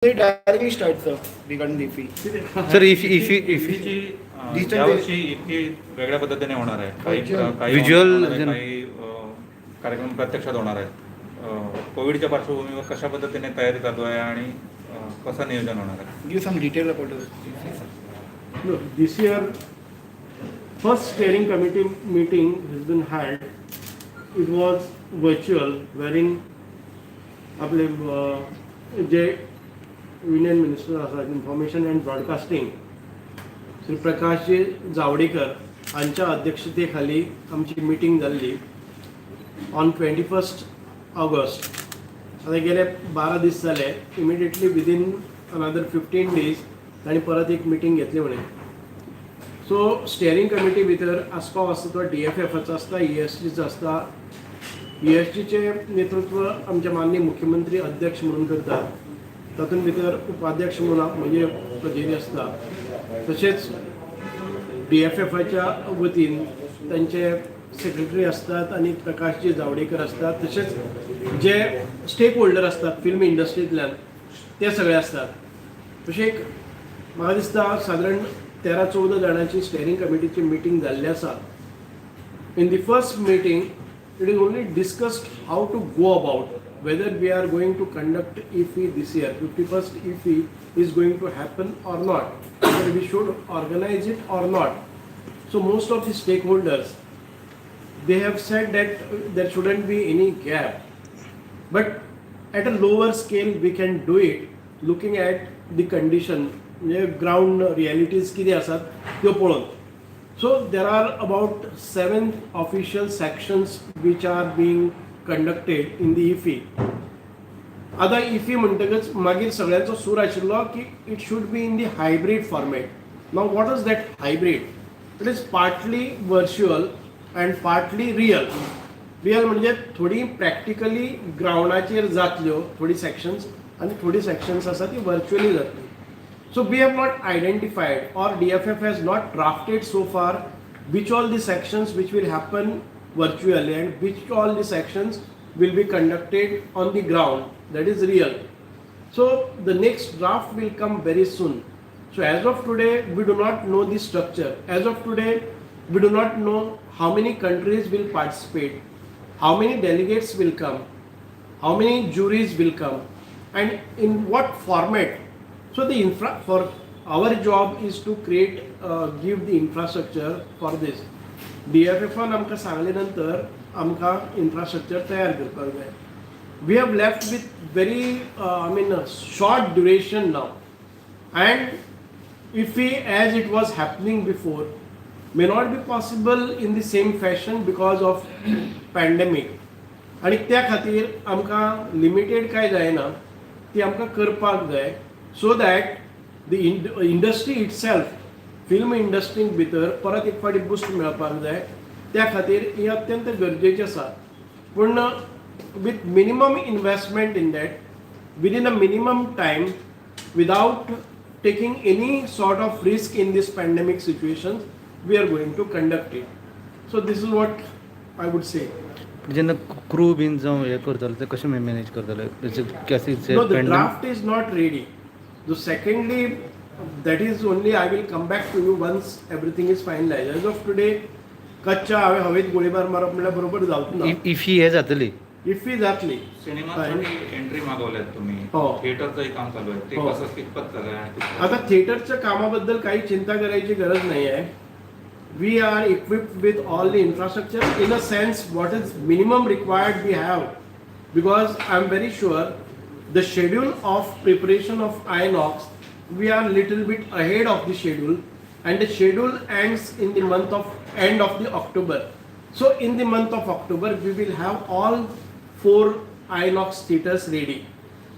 They directly start, sir, regarding the fee. Sir इफीची यावर्षी इतकी वेगळ्या पद्धतीने होणार आहे. काही Visual होणार आहे, काही कार्यक्रम प्रत्यक्षात होणार आहेत. कोविडच्या पार्श्वभूमीवर कशा पद्धतीने तयारी चालू आहे आणि कसं नियोजन होणार आहे? Give some detail about it. No, this year, first steering committee meeting has been held. It was virtual, wherein आपले जे युनियन मिनिस्टर आसात information and broadcasting Shri Prakashji Javadekar हांच्या अध्यक्षतेखाली आमची मिटींग जाल्ली ऑन 21 ऑगस्ट. आता गेले 12 दीस जाले. इमिडिएटली विदीन अनदर 15 डेज तांणी परत एक मिटींग घेतली म्हणे. सो स्टेअरिंग कमिटी भितर आस्पाव आसता तो DFFचो आसता, ESGचो आसता. ESGचे नेतृत्व आमचे माननीय मुख्यमंत्री अध्यक्ष म्हणून करतात. तातूंत भितर उपाध्यक्ष म्हणून म्हणजे कचेरी आसता. तशेंच DFFच्या वतीन तांचे सेक्रेटरी असतात आणि प्रकाशजी जावडेकर असतात. तसेच जे स्टेक होल्डर असतात फिल्म इंडस्ट्रींतल्यान ते सगळे असतात. तशें एक म्हाका दिसता सादारण 13-14 जाणांची स्टेअरिंग कमिटीची मिटींग जाल्ली आसा. In the first meeting it is only discussed how to go about whether we are going to conduct IFFI this year. 51st IFFI is going to happen or not, whether we should organize it or not. So most of the stakeholders, they have said that there shouldn't be any gap, but at a lower scale we can do it looking at the condition, ground realities किती आसात त्यो पळोवन. So there are about 7 official sections which are being conducted in the IFFI. आता IFFI म्हणटकच मागीर सगळ्यांचो सूर आशिल्लो की it should be in the hybrid format. Now what is that hybrid? It is partly virtual and partly real. Real म्हणजे थोडी practically ग्राउंडाचेर जातल्यो थोडी सेक्शन्स आणि थोडी सेक्शन्स आसा ती व्हर्च्युअली जातली. So we have not identified, or DFF has not drafted so far, which all the sections which will happen virtually and which all the sections will be conducted on the ground, that is real. So the next draft will come very soon. So as of today we do not know the structure. As of today we do not know how many countries will participate, how many delegates will come, how many juries will come, and in what format. So the for our job is to create, give the infrastructure for this. DFFन आमकां सांगले नंतर आमकां infrastructure तयार करपाक जाय. We have left with very short duration now, and if we, as it was happening before, may not be possible in the same fashion because of pandemic. आणि त्या खातीर आमकां लिमिटेड काय जायना ती आमकां करपाक जाय. So that the industry itself, film industry भितर परत एक फावटी बूस्ट मेळपाक जाय. त्या खातीर ही अत्यंत गरजेची आसा. पूण with minimum investment in that, within a minimum time, without taking any sort of risk in this pandemic situation, we are going to conduct it. So this is what I would say. जेन्ना crew been जावं हे करतले ते कशें manage करतले? No, the draft is not ready. So secondly, that is only I will come back to you once everything is finalized. As of today, कच्च्या हवेत गोळीबार मारप म्हणल्यार बरोबर जावंक ना. इफी हे जातली, इफी जातली. सिनेमासाठी एंट्री मागवल्यात तुम्ही, थिएटरचंही काम चालू आहे, ते कसं कितपत चालू आहे? आता थिएटरच्या कामाबद्दल काही चिंता करायची गरज नाही आहे. We are equipped with all the infrastructure. In a sense, what is minimum required we have, because I am very sure the schedule of preparation of Inox, we are little bit ahead of the schedule, and the schedule ends in the end of the October. So in the month of October we will have all 4 Inox theaters ready.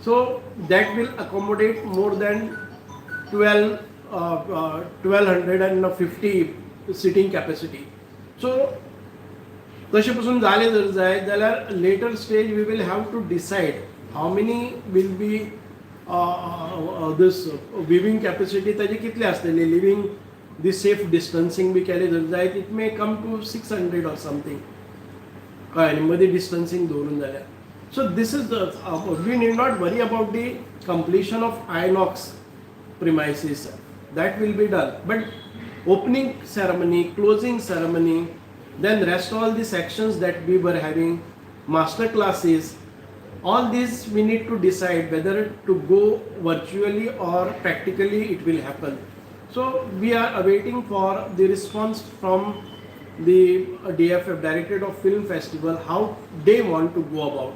So that will accommodate more than 1250 sitting capacity. So तशें पासून जालें जर जाय जाल्यार later stage we will have to decide how many will be this viewing capacity ताजी कितली आसतली. Living the safe distancing बी केलें जर जायत it may come to 600 or something. कळ्ळें न्ही, मदीं डिस्टन्सिंग दवरून जाल्यार. So this is the, we need not worry about the completion of Inox premises. That will be done. But opening ceremony, closing ceremony, then rest all the sections that we were having, master classes, all these we need to decide whether to go virtually or practically it will happen. So we are awaiting for the response from the DFF, Directorate of Film Festival, how they want to go about.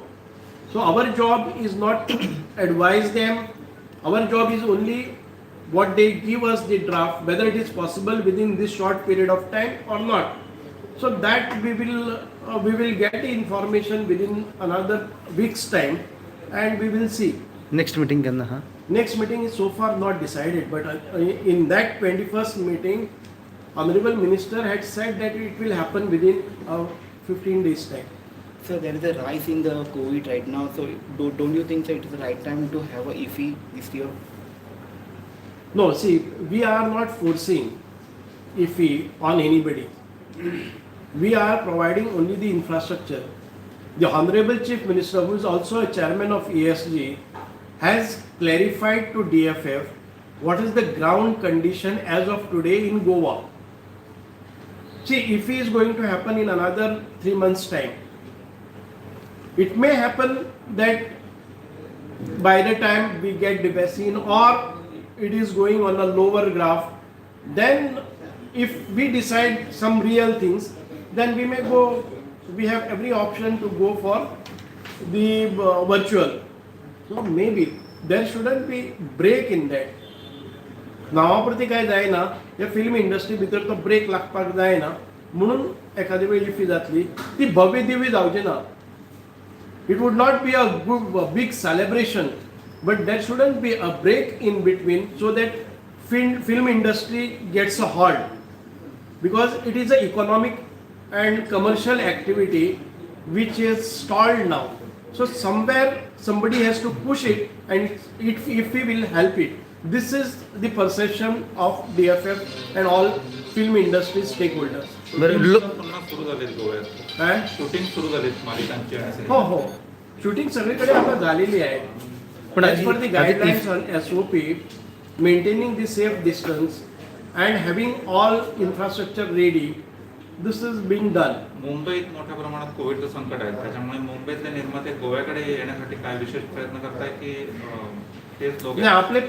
So our job is not to advise them, our job is only what they give us the draft, whether it is possible within this short period of time or not. So that we will get the information within another week's time, and we will see. Next meeting केन्ना हा? Next meeting is so far not decided, but in that 21st meeting, Honorable Minister had said that it will happen within 15 days time. So there is a rise in the COVID right now. So don't you think that it is the right time to have a IFFI this year? No, see, we are not forcing IFFI on anybody. We are providing only the infrastructure. The Honorable Chief Minister, who is also a chairman of ESG, has clarified to DFF what is the ground condition as of today in Goa. See, IFFI is going to happen in another 3 months' time. It may happen that by the time we get the vaccine, or it is going on a lower graph, then if we decide some real things, then we may go, we have every option to go for the virtual. So maybe there shouldn't be break in that. नावापुरती काय जायना, या film industry भितर तो break लागपाक जायना म्हणून एखादी वेळ इफी जातली ती भव्य दिव्य जावची ना. It would not be a big celebration, but there shouldn't be a break in between so that film industry gets a halt, because it is an economic and commercial activity which is stalled now. So somewhere somebody has to push it, and if we will help it. This is the perception of DFF and all film industry stakeholders. बरं पुन्हा सुरू झालेत गोव्यात. And shooting सुरू झालीत मालिकांची आणि हो हो, शूटिंग सगळीकडे आता झालेली आहे. पण As per the आधी- guidelines on SOP, maintaining the safe distance and having all infrastructure ready, this is being done. मुंबईत मोठ्या प्रमाणात कोविडचं संकट आहे, त्याच्यामुळे मुंबईतले निर्माते गोव्याकडे येण्यासाठी काय विशेष प्रयत्न करताय की तेच लोक नाही, आपले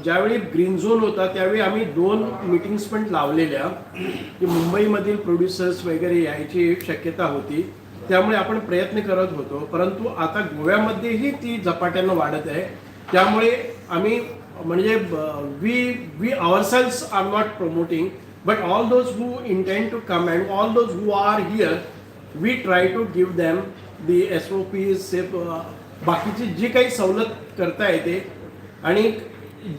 ज्यावेळी ग्रीन झोन होता त्यावेळी आम्ही 2 मीटिंग्स पण लावलेल्या की मुंबईमधील प्रोड्युसर्स वगैरे यायची शक्यता होती, त्यामुळे आपण प्रयत्न करत होतो. परंतु आता गोव्यामध्येही ती झपाट्यानं वाढत आहे, त्यामुळे आम्ही म्हणजे we ourselves are not promoting, but all those who intend to come and all those who are here, we try to give them the SOPs, बाकीची जी काही सवलत करता येते आणि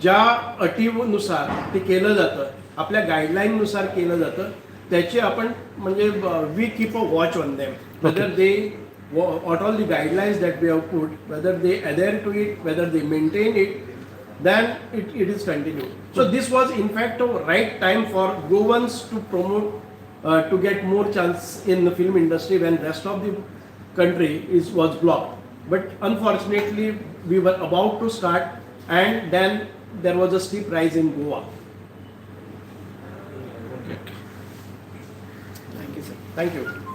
ज्या अटीनुसार ते केलं जातं, आपल्या गाईडलाईननुसार केलं जातं, त्याची आपण म्हणजे we keep a watch on them, whether they what all the guidelines that we have put, whether they adhere to it, whether they maintain it, then it is continued. So this was in fact a right time for Goans to promote, to get more chance in the film industry when rest of the country was blocked. But unfortunately we were about to start, and then there was a steep rise in Goa. Thank you, sir. Thank you.